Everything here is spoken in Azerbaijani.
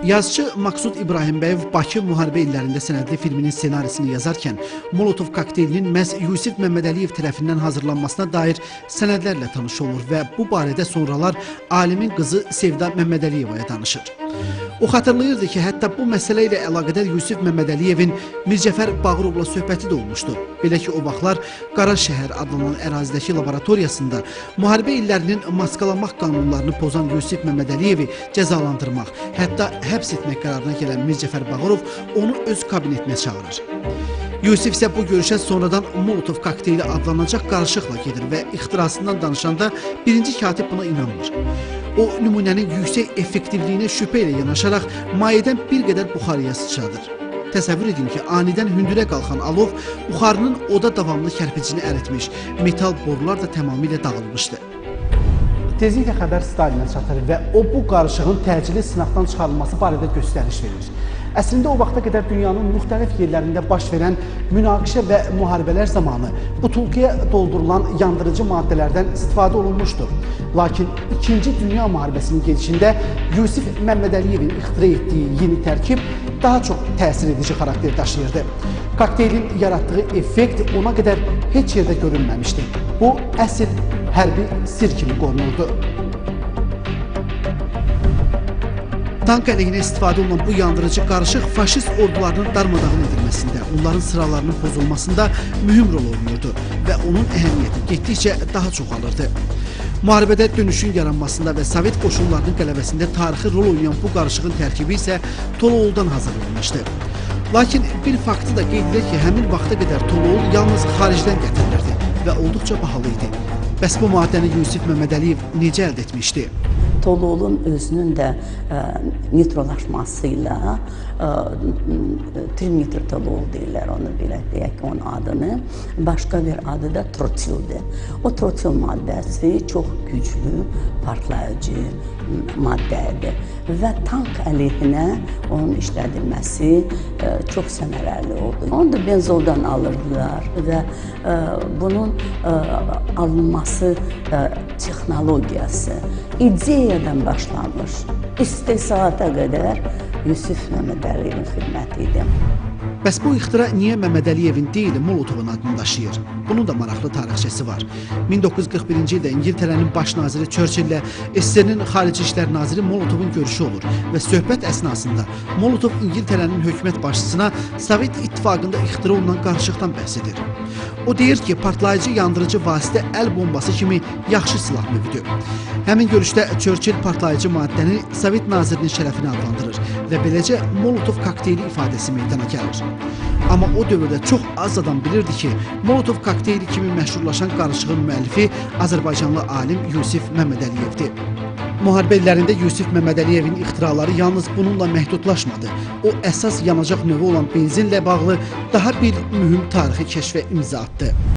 Yazıcı Maqsud İbrahimbəyev Bakı müharibə illərində sənədli filminin ssenarisini yazarkən Molotov kokteylinin məhz Yusif Məmmədəliyev tərəfindən hazırlanmasına dair sənədlərlə tanış olur və bu barədə sonralar alimin qızı Sevda Məmmədəliyevaya danışır. O xatırlayırdı ki, hətta bu məsələ ilə əlaqədar Yusif Məmmədəliyevin Mircəfər Bağırovla söhbəti də olmuşdu. Belə ki, o vaxtlar Qaraşəhər adlanan ərazidəki laboratoriyasında müharibə illərinin maskalamaq qanunlarını pozan Yusif Məmmədəliyevi cəzalandırmaq, hətta həbs etmək qərarına gələn Mircəfər Bağırov onu öz kabinetinə çağırır. Yusif isə bu görüşə sonradan Molotov kokteyli adlanacaq qarışıqla gedir və ixtirasından danışanda birinci katib buna inanmır. O, nümunənin yüksək effektivliyinə şübhə ilə yanaşaraq mayədən bir qədər buxarıya sıçradır. Təsəvvür edin ki, anidən hündürə qalxan alov buxarının oda davamlı kərpicini əritmiş, metal borular da tamamilə dağılmışdı. Tezliklə xəbər Stalinə çatır və o bu qarışığın təcili sınaqdan çıxarılması barədə göstəriş verir. Əslində o vaxta qədər dünyanın müxtəlif yerlərində baş verən münaqişə və müharibələr zamanı butulkaya doldurulan yandırıcı maddələrdən istifadə olunmuşdur. Lakin 2-ci Dünya müharibəsinin gedişində Yusif Məmmədəliyevin ixtira etdiyi yeni tərkib daha çox təsir edici xarakter daşıyırdı. Kokteylin yaratdığı effekt ona qədər heç yerdə görünməmişdi. Bu, əsl hərbi sir kimi qorunurdu. Tank əleyhinə istifadə olunan bu yandırıcı qarışıq faşist ordularının darmadağın edilməsində, onların sıralarının pozulmasında mühüm rol oynuyordu və onun əhəmiyyəti getdikcə daha çoxalırdı. Müharibədə dönüşün yaranmasında və Sovet qoşunlarının qələbəsində tarixi rol oynayan bu qarışığın tərkibi isə Toloğuldan hazırlanmışdı. Lakin bir faktı da qeyd edək ki, həmin vaxta qədər Toloğul yalnız xaricdən gətirilirdi və olduqca bahalı idi. Bəs bu maddəni Yusif Məmmədəliyev necə əldə etmişdi? Toloğulun özünün də nitrolaşmasıyla trimetiltoloğul deyirlər onu, belə deyək ki, onun adını. Başqa bir adı da trotildir. O trotil maddəsi çox güclü, partlayıcı maddədir və tank əleyhinə onun işlədilməsi çox səmərəli oldu. Onu da benzoldan alırdılar və bunun alınması texnologiyası ideyadan başlanmış, istehsalata qədər Yusif Məmmədəliyevin xidməti idi. Bəs bu ixtira niyə Məmmədəliyevin deyil, Molotovun adını daşıyır? Bunun da maraqlı tarixçəsi var. 1941-ci ildə İngiltərənin baş naziri Churchill-lə SSR-nin xarici işlər naziri Molotovun görüşü olur və söhbət əsnasında Molotov İngiltərənin hökumət başçısına Sovet İttifaqında ixtira olunan qarışıqdan bəhs edir. O deyir ki, partlayıcı yandırıcı vasitə əl bombası kimi yaxşı silah növüdür. Həmin görüşdə Churchill partlayıcı maddəni Sovet nazirinin şərəfinə adlandırır və beləcə Molotov kokteyli ifadəsi meydana gəlir. Amma o dövrdə çox az adam bilirdi ki, Molotov kokteyli kimi məşhurlaşan qarışığın müəllifi Azərbaycanlı alim Yusif Məmmədəliyevdir. Müharibə illərində Yusif Məmmədəliyevin ixtiraları yalnız bununla məhdudlaşmadı. O, əsas yanacaq növü olan benzinlə bağlı daha bir mühüm tarixi kəşfə imza atdı.